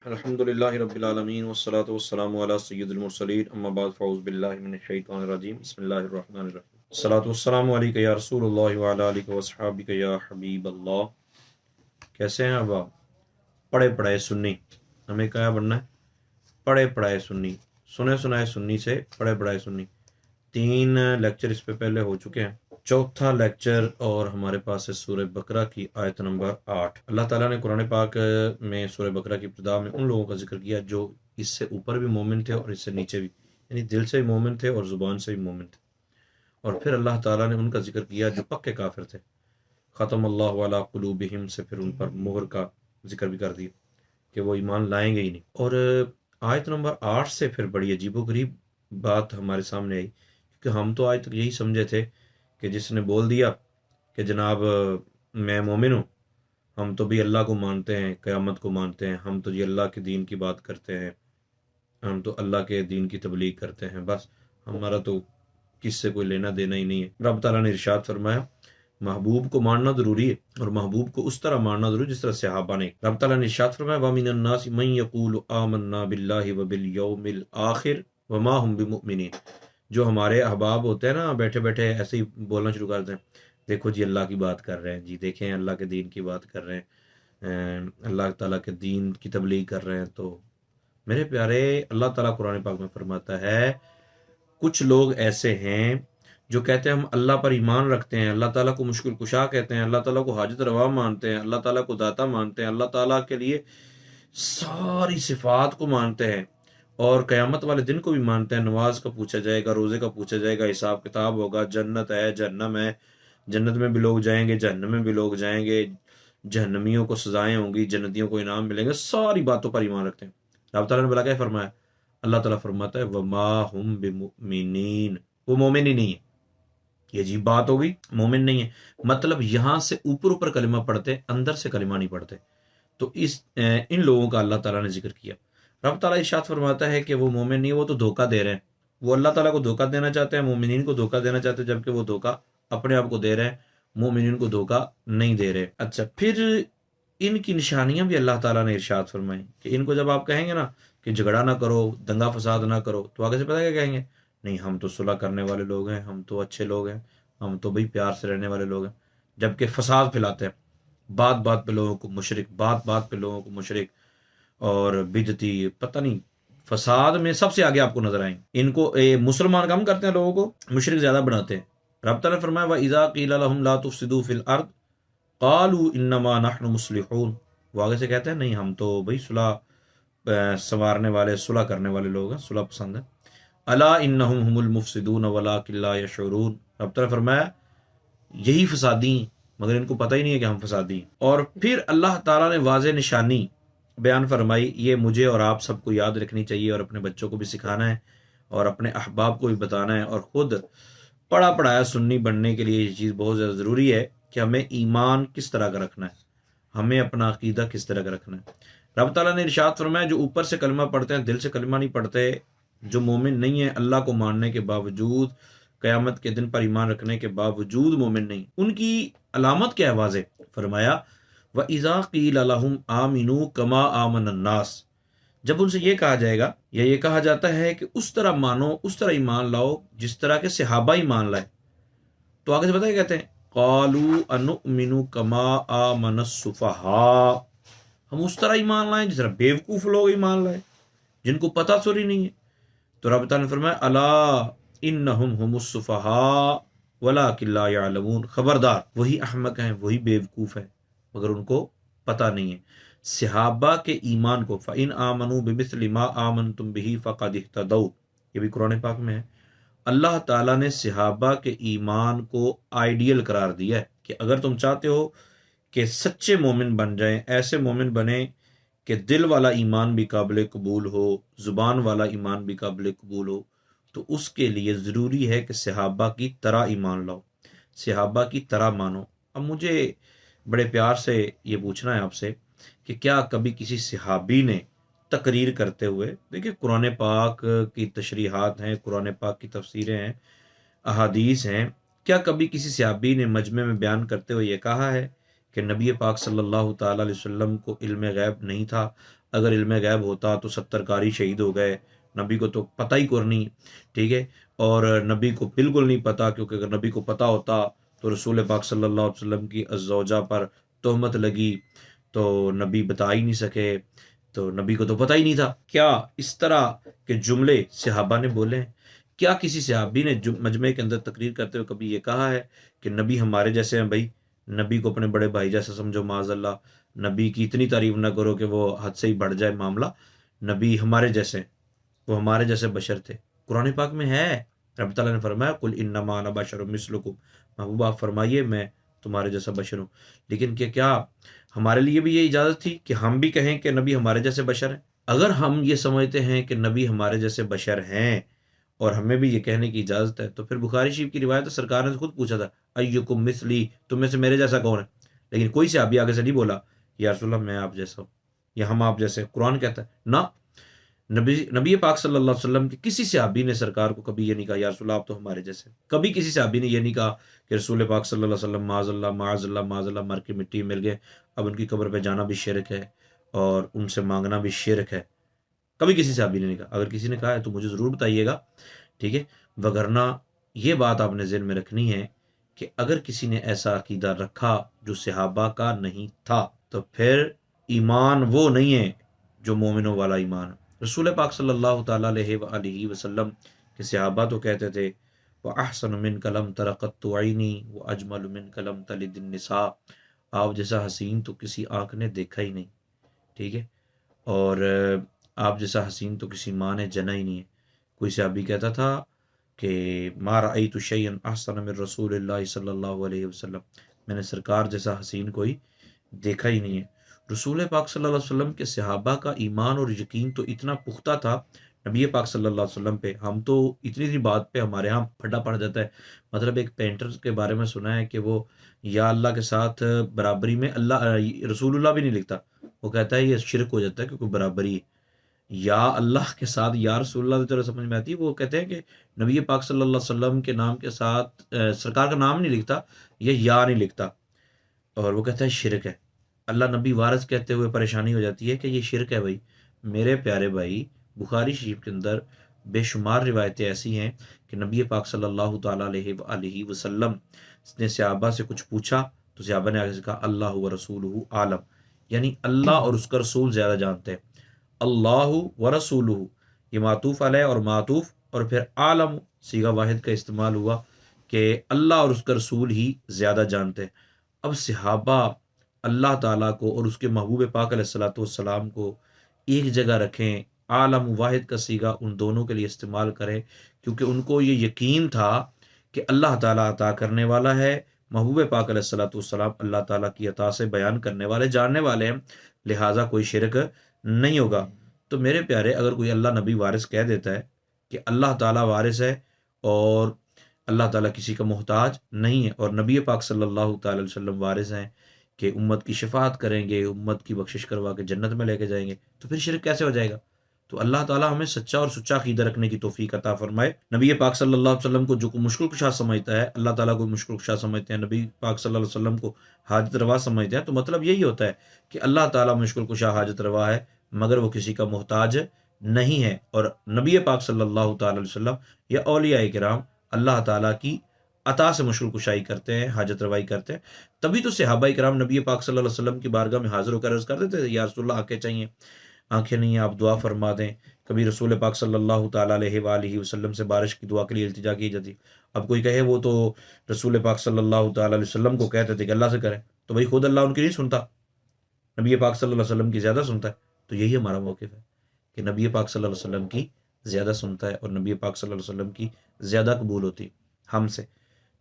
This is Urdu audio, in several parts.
الحمدللہ رب العالمین والصلاة والسلام علی سید المرسلین اما بعد فاعوذ باللہ من الشیطان الرجیم بسم اللہ الرحمن الرحیم الصلاۃ والسلام علیک یا رسول اللہ وعلی آلہ واصحابہ یا حبیب اللہ۔ کیسے ہیں اب آپ؟ پڑھے پڑھائے سنی، ہمیں کیا بننا ہے؟ پڑھے پڑھائے سنی، سنے سنائے سنی سے پڑھے پڑھائے سنی۔ 3 لیکچر اس پہ پہلے ہو چکے ہیں، چوتھا لیکچر اور ہمارے پاس ہے سورہ بقرہ کی آیت نمبر 8۔ اللہ تعالیٰ نے قرآن پاک میں سورہ بقرہ کی ابتدا میں ان لوگوں کا ذکر کیا جو اس سے اوپر بھی مومن تھے اور اس سے نیچے بھی، یعنی دل سے بھی مومن تھے اور زبان سے بھی مومن تھے، اور پھر اللہ تعالیٰ نے ان کا ذکر کیا جو پکے کافر تھے، ختم اللہ علی قلوبہم سے پھر ان پر مہر کا ذکر بھی کر دیا کہ وہ ایمان لائیں گے ہی نہیں۔ اور آیت نمبر 8 سے پھر بڑی عجیب و غریب بات ہمارے سامنے آئی، کہ ہم تو آج تک یہی سمجھے تھے کہ جس نے بول دیا کہ جناب میں مومن ہوں، ہم تو بھی اللہ کو مانتے ہیں، قیامت کو مانتے ہیں، ہم تو جی اللہ کے دین کی بات کرتے ہیں، ہم تو اللہ کے دین کی تبلیغ کرتے ہیں، بس ہمارا تو کس سے کوئی لینا دینا ہی نہیں ہے۔ رب تعالیٰ نے ارشاد فرمایا محبوب کو ماننا ضروری ہے، اور محبوب کو اس طرح ماننا ضروری جس طرح صحابہ نے۔ رب تعالیٰ نے ارشاد فرمایا وَمِنَ النَّاسِ مَن يَقُولُ آمَنَّا بِاللَّهِ وَبِالْيَوْمِ الْآخِرِ وَمَا هُم بِمُؤْمِنِينَ۔ جو ہمارے احباب ہوتے ہیں نا، بیٹھے بیٹھے ایسے ہی بولنا شروع کر دیں، دیکھو جی اللہ کی بات کر رہے ہیں، جی دیکھیں اللہ کے دین کی بات کر رہے ہیں، اللہ تعالیٰ کے دین کی تبلیغ کر رہے ہیں۔ تو میرے پیارے، اللہ تعالیٰ قرآن پاک میں فرماتا ہے کچھ لوگ ایسے ہیں جو کہتے ہیں ہم اللہ پر ایمان رکھتے ہیں، اللہ تعالیٰ کو مشکل کشا کہتے ہیں، اللہ تعالیٰ کو حاجت روا مانتے ہیں، اللہ تعالیٰ کو داتا مانتے ہیں، اللہ تعالیٰ کے لیے ساری صفات کو مانتے ہیں، اور قیامت والے دن کو بھی مانتے ہیں، نماز کا پوچھا جائے گا، روزے کا پوچھا جائے گا، حساب کتاب ہوگا، جنت ہے، جہنم ہے، جنت میں بھی لوگ جائیں گے، جہنم میں بھی لوگ جائیں گے، جہنمیوں کو سزائیں ہوں گی، جنتیوں کو انعام ملیں گے، ساری باتوں پر ایمان رکھتے ہیں۔ رب تعالیٰ نے بلا کیا فرمایا؟ اللہ تعالیٰ فرماتا ہے وَمَا هُم بِمُؤْمِنِينَ، وہ مومن ہی نہیں ہے۔ یہ عجیب بات ہو گئی، مومن نہیں ہے، مطلب یہاں سے اوپر اوپر کلمہ پڑھتے، اندر سے کلمہ نہیں پڑھتے۔ تو ان لوگوں کا اللہ تعالیٰ نے ذکر کیا۔ رب تعالیٰ ارشاد فرماتا ہے کہ وہ مومن نہیں، وہ تو دھوکہ دے رہے ہیں، وہ اللہ تعالیٰ کو دھوکہ دینا چاہتے ہیں، مومنین کو دھوکہ دینا چاہتے ہیں، جبکہ وہ دھوکہ اپنے آپ کو دے رہے ہیں، مومنین کو دھوکہ نہیں دے رہے۔ اچھا، پھر ان کی نشانیاں بھی اللہ تعالیٰ نے ارشاد فرمائی کہ ان کو جب آپ کہیں گے نا کہ جھگڑا نہ کرو، دنگا فساد نہ کرو، تو آگے سے پتہ کیا کہیں گے؟ نہیں ہم تو صلح کرنے والے لوگ ہیں، ہم تو اچھے لوگ ہیں، ہم تو بھئی پیار سے رہنے والے لوگ ہیں، جبکہ فساد پھیلاتے ہیں، بات بات پہ لوگوں کو مشرک، بات بات پہ لوگوں کو مشرک اور بدعتی، پتہ نہیں فساد میں سب سے آگے آپ کو نظر آئیں۔ ان کو مسلمان کم کرتے ہیں، لوگوں کو مشرک زیادہ بناتے ہیں۔ رب تعالیٰ نے فرمایا وَإِذَا قِيلَ لَهُمْ لَا تُفْسِدُوا فِي الْأَرْضِ قَالُوا إِنَّمَا نَحْنُ مُصْلِحُونَ، وہ آگے سے کہتے ہیں نہیں ہم تو بھئی صلح سنوارنے والے، صلح کرنے والے لوگ ہیں، صلح پسند ہیں۔ الا انہم هم المفسدون ولکن لا یشعرون، رب تعالیٰ نے فرمایا یہی فسادی ہیں مگر ان کو پتہ ہی نہیں ہے کہ ہم فسادی ہیں۔ اور پھر اللہ تعالیٰ نے واضح نشانی بیان فرمائی، یہ مجھے اور آپ سب کو یاد رکھنی چاہیے، اور اپنے بچوں کو بھی سکھانا ہے، اور اپنے احباب کو بھی بتانا ہے، اور خود پڑھا پڑھایا سنی بننے کے لیے یہ چیز بہت زیادہ ضروری ہے کہ ہمیں ایمان کس طرح کا رکھنا ہے، ہمیں اپنا عقیدہ کس طرح کا رکھنا ہے۔ رب تعالیٰ نے ارشاد فرمایا جو اوپر سے کلمہ پڑھتے ہیں، دل سے کلمہ نہیں پڑھتے، جو مومن نہیں ہیں، اللہ کو ماننے کے باوجود، قیامت کے دن پر ایمان رکھنے کے باوجود مومن نہیں، ان کی علامت کیا ہے؟ واضح فرمایا وَإِذَا قِيلَ لَهُمْ آمِنُوا كَمَا آمَنَ النَّاسِ، جب ان سے یہ کہا جائے گا یا یہ کہا جاتا ہے کہ اس طرح مانو، اس طرح ایمان لاؤ جس طرح کے صحابہ ایمان لائے، تو آگے سے پتہ ہے کہتے ہیں قَالُوا أَنُؤْمِنُ كَمَا آمَنَ السُّفَهَاءُ، ہم اس طرح ایمان لائیں جس طرح بیوقوف لوگ ایمان لائے، جن کو پتہ سوری نہیں ہے۔ تو رب تعالیٰ نے فرمایا الا انہم هم السفہاء ولکن لا یعلمون، خبردار وہی احمق ہیں، وہی بیوقوف ہیں مگر ان کو پتہ نہیں ہے۔ صحابہ کے ایمان کو فَإِنْ آمَنُوا بِمِثْلِ مَا آمَنْتُمْ بِهِ فَقَدِ اهْتَدَوْا، یہ بھی قرآن پاک میں ہے۔ اللہ تعالیٰ نے صحابہ کے ایمان کو آئیڈیل قرار دیا ہے کہ اگر تم چاہتے ہو کہ سچے مومن بن جائیں، ایسے مومن بنیں کہ دل والا ایمان بھی قابل قبول ہو، زبان والا ایمان بھی قابل قبول ہو، تو اس کے لیے ضروری ہے کہ صحابہ کی طرح ایمان لاؤ، صحابہ کی طرح مانو۔ اب مجھے بڑے پیار سے یہ پوچھنا ہے آپ سے کہ کیا کبھی کسی صحابی نے تقریر کرتے ہوئے، دیکھیں قرآن پاک کی تشریحات ہیں، قرآن پاک کی تفسیریں ہیں، احادیث ہیں، کیا کبھی کسی صحابی نے مجمع میں بیان کرتے ہوئے یہ کہا ہے کہ نبی پاک صلی اللہ تعالیٰ علیہ وسلم کو علم غیب نہیں تھا، اگر علم غیب ہوتا تو 70 قاری شہید ہو گئے، نبی کو تو پتہ ہی کوئی نہیں، ٹھیک ہے، اور نبی کو بالکل نہیں پتا، کیونکہ اگر نبی کو پتا ہوتا تو رسول پاک صلی اللہ علیہ وسلم کی الزوجہ پر تہمت لگی تو نبی بتا ہی نہیں سکے، تو نبی کو تو پتہ ہی نہیں تھا۔ کیا اس طرح کے جملے صحابہ نے بولے ہیں؟ کیا کسی صحابی نے مجمع کے اندر تقریر کرتے ہوئے کبھی یہ کہا ہے کہ نبی ہمارے جیسے ہیں؟ بھائی نبی کو اپنے بڑے بھائی جیسا سمجھو، معاذ اللہ، نبی کی اتنی تعریف نہ کرو کہ وہ حد سے ہی بڑھ جائے معاملہ، نبی ہمارے جیسے ہیں، وہ ہمارے جیسے بشر تھے۔ قرآن پاک میں ہے، رب تعالیٰ نے فرمایا قل انما انا بشر مثلکم، محبوب آپ فرمائیے میں تمہارے جیسا بشر ہوں۔ لیکن کیا ہمارے لیے بھی یہ اجازت تھی کہ ہم بھی کہیں کہ نبی ہمارے جیسے بشر ہیں؟ اگر ہم یہ سمجھتے ہیں کہ نبی ہمارے جیسے بشر ہیں اور ہمیں بھی یہ کہنے کی اجازت ہے، تو پھر بخاری شریف کی روایت سرکار نے خود پوچھا تھا ایکم مثلی، تم میں سے میرے جیسا کون ہے؟ لیکن کوئی صحابی آگے سے نہیں بولا یا رسول اللہ میں آپ جیسا ہوں یا ہم آپ جیسے، قرآن کہتا ہے نہ، نبی پاک صلی اللہ علیہ وسلم کے کسی صحابی نے سرکار کو کبھی یہ نہیں کہا یا رسول اللہ آپ تو ہمارے جیسے، کبھی کسی صحابی نے یہ نہیں کہا کہ رسول پاک صلی اللہ علیہ وسلم معاذ اللہ معاذ اللہ معاذ اللہ مر کے مٹی مل گئے، اب ان کی قبر پہ جانا بھی شرک ہے اور ان سے مانگنا بھی شرک ہے، کبھی کسی صحابی نے نہیں کہا۔ اگر کسی نے کہا ہے تو مجھے ضرور بتائیے گا، ٹھیک ہے، وگرنہ یہ بات آپ نے ذہن میں رکھنی ہے کہ اگر کسی نے ایسا عقیدہ رکھا جو صحابہ کا نہیں تھا تو پھر ایمان وہ نہیں ہے جو مومنوں والا ایمان ہے۔ رسول پاک صلی اللہ تعالیٰ علیہ وآلہ وسلم کے صحابہ تو کہتے تھے وَأَحْسَنُ مِنْكَ لَمْ تَرَ قَطُّ عَيْنِي وَأَجْمَلُ مِنْكَ لَمْ تَلِدِ النِّسَاء، آپ جیسا حسین تو کسی آنکھ نے دیکھا ہی نہیں، ٹھیک ہے، اور آپ جیسا حسین تو کسی ماں نے جنا ہی نہیں ہے۔ کوئی صحابی کہتا تھا کہ ما رأیت شیئا احسن من رسول اللہ صلی اللہ علیہ وسلم، میں نے سرکار جیسا حسین کوئی دیکھا ہی نہیں ہے۔ رسول پاک صلی اللہ علیہ وسلم کے صحابہ کا ایمان اور یقین تو اتنا پختہ تھا نبی پاک صلی اللہ علیہ وسلم پہ، ہم تو اتنی سی بات پہ ہمارے ہاں پھٹا پڑ جاتا ہے۔ مطلب ایک پینٹر کے بارے میں سنا ہے کہ وہ یا اللہ کے ساتھ برابری میں اللہ رسول اللہ بھی نہیں لکھتا، وہ کہتا ہے یہ شرک ہو جاتا ہے کیونکہ برابری ہے۔ یا اللہ کے ساتھ یا رسول اللہ تو چلو سمجھ میں آتی ہے، وہ کہتے ہیں کہ نبی پاک صلی اللہ علیہ وسلم کے نام کے ساتھ سرکار کا نام نہیں لکھتا یا نہیں لکھتا، اور وہ کہتا ہے شرک ہے۔ اللہ نبی وارث کہتے ہوئے پریشانی ہو جاتی ہے کہ یہ شرک ہے۔ بھائی میرے پیارے بھائی، بخاری شریف کے اندر بے شمار روایتیں ایسی ہیں کہ نبی پاک صلی اللہ تعالیٰ علیہ وآلہ وسلم نے صحابہ سے کچھ پوچھا تو صحابہ نے آگے سے کہا اللہ و رسولہ عالم، یعنی اللہ اور اس کا رسول زیادہ جانتے ہیں۔ اللہ و رسولہ، یہ معطوف علیہ اور معطوف، اور پھر عالم صیغہ واحد کا استعمال ہوا کہ اللہ اور اس کا رسول ہی زیادہ جانتے ہیں۔ اب صحابہ اللہ تعالیٰ کو اور اس کے محبوب پاک علیہ الصلوۃ والسلام کو ایک جگہ رکھیں، عالم واحد کا صیغہ ان دونوں کے لیے استعمال کریں، کیونکہ ان کو یہ یقین تھا کہ اللہ تعالیٰ عطا کرنے والا ہے، محبوب پاک علیہ الصلوۃ والسلام اللہ تعالیٰ کی عطا سے بیان کرنے والے جاننے والے ہیں، لہٰذا کوئی شرک نہیں ہوگا۔ تو میرے پیارے، اگر کوئی اللہ نبی وارث کہہ دیتا ہے کہ اللہ تعالیٰ وارث ہے اور اللہ تعالیٰ کسی کا محتاج نہیں ہے، اور نبی پاک صلی اللہ تعالی علیہ وسلم وارث ہیں کہ امت کی شفاعت کریں گے، امت کی بخشش کروا کے جنت میں لے کے جائیں گے، تو پھر شرک کیسے ہو جائے گا؟ تو اللہ تعالیٰ ہمیں سچا اور سچا عقیدہ رکھنے کی توفیق عطا فرمائے۔ نبی پاک صلی اللہ علیہ وسلم کو جو کوئی مشکل کشا سمجھتا ہے، اللہ تعالیٰ کو مشکل کشا سمجھتے ہیں، نبی پاک صلی اللہ علیہ وسلم کو حاجت روا سمجھتے ہیں، تو مطلب یہی ہوتا ہے کہ اللہ تعالیٰ مشکل کشا حاجت روا ہے مگر وہ کسی کا محتاج نہیں ہے، اور نبی پاک صلی اللہ تعالی علیہ وسلم یا اولیاء کرام اللہ تعالیٰ کی عطا سے مشکل کشائی کرتے ہیں، حاجت روائی کرتے ہیں۔ تبھی تو صحابہ کرام نبی پاک صلی اللہ علیہ وسلم کی بارگاہ میں حاضر ہو کر عرض کرتے تھے یا رسول اللہ آنکھیں چاہیے، آنکھیں نہیں ہیں، آپ دعا فرما دیں۔ کبھی رسول پاک صلی اللہ تعالیٰ علیہ وآلہ وسلم سے بارش کی دعا کے لیے التجا کی جاتی۔ اب کوئی کہے وہ تو رسول پاک صلی اللہ تعالیٰ علیہ وسلم کو کہتے تھے کہ اللہ سے کریں، تو بھائی خود اللہ ان کی نہیں سنتا، نبی پاک صلی اللہ علیہ وسلم کی زیادہ سنتا ہے۔ تو یہی ہمارا موقف ہے کہ نبی پاک صلی اللہ علیہ وسلم کی زیادہ سنتا ہے اور نبی پاک صلی اللہ علیہ وسلم کی زیادہ قبول ہوتی ہم سے۔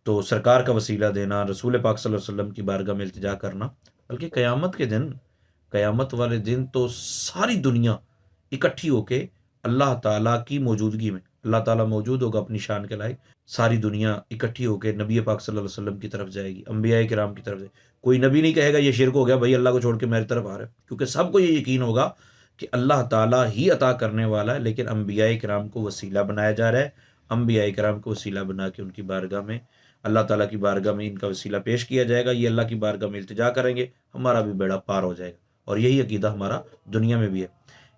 تو سرکار کا وسیلہ دینا، رسول پاک صلی اللہ علیہ وسلم کی بارگاہ میں التجا کرنا، بلکہ قیامت کے دن، قیامت والے دن تو ساری دنیا اکٹھی ہو کے اللہ تعالیٰ کی موجودگی میں، اللہ تعالیٰ موجود ہوگا اپنی شان کے لائق، ساری دنیا اکٹھی ہو کے نبی پاک صلی اللہ علیہ وسلم کی طرف جائے گی، انبیاء کرام کی طرف جائے گی۔ کوئی نبی نہیں کہے گا یہ شرک ہو گیا بھائی اللہ کو چھوڑ کے میری طرف آ رہا ہے، کیونکہ سب کو یہ یقین ہوگا کہ اللہ تعالیٰ ہی عطا کرنے والا ہے، لیکن انبیاء کرام کو وسیلہ بنایا جا رہا ہے۔ انبیاء کرام کو وسیلہ بنا کے ان کی بارگاہ میں، اللہ تعالیٰ کی بارگاہ میں ان کا وسیلہ پیش کیا جائے گا، یہ اللہ کی بارگاہ میں التجا کریں گے، ہمارا بھی بیڑا پار ہو جائے گا۔ اور یہی عقیدہ ہمارا دنیا میں بھی ہے۔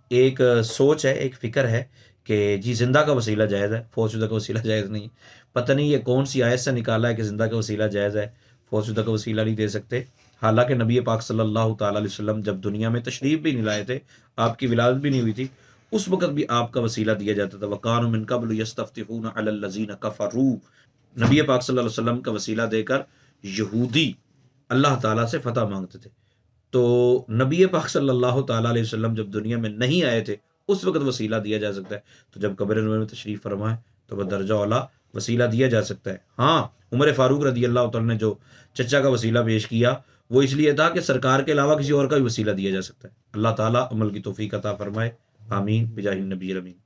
ایک سوچ ہے، ایک فکر ہے کہ جی زندہ کا وسیلہ جائز ہے، فوت شدہ کا وسیلہ جائز نہیں۔ پتہ نہیں یہ کون سی آیت سے نکالا ہے کہ زندہ کا وسیلہ جائز ہے، فوت شدہ کا وسیلہ نہیں دے سکتے، حالانکہ نبی پاک صلی اللہ تعالیٰ علیہ وسلم جب دنیا میں تشریف بھی نہیں لائے تھے، آپ کی ولادت بھی نہیں ہوئی تھی، اس وقت بھی آپ کا وسیلہ دیا جاتا تھا۔ وَكَانُوا مِن قَبْلُ يَسْتَفْتِحُونَ عَلَى الَّذِينَ كَفَرُوا، نبی پاک صلی اللہ علیہ وسلم کا وسیلہ دے کر یہودی اللہ تعالیٰ سے فتح مانگتے تھے۔ تو نبی پاک صلی اللہ تعالیٰ علیہ وسلم جب دنیا میں نہیں آئے تھے اس وقت وسیلہ دیا جا سکتا ہے، تو جب قبر انور میں تشریف فرمائے تو وہ درجہ اولا وسیلہ دیا جا سکتا ہے۔ ہاں، عمر فاروق رضی اللہ تعالیٰ نے جو چچا کا وسیلہ پیش کیا وہ اس لیے تھا کہ سرکار کے علاوہ کسی اور کا بھی وسیلہ دیا جا سکتا ہے۔ اللہ تعالیٰ عمل کی توفیق عطا فرمائے، آمین بجاہ النبی الامین۔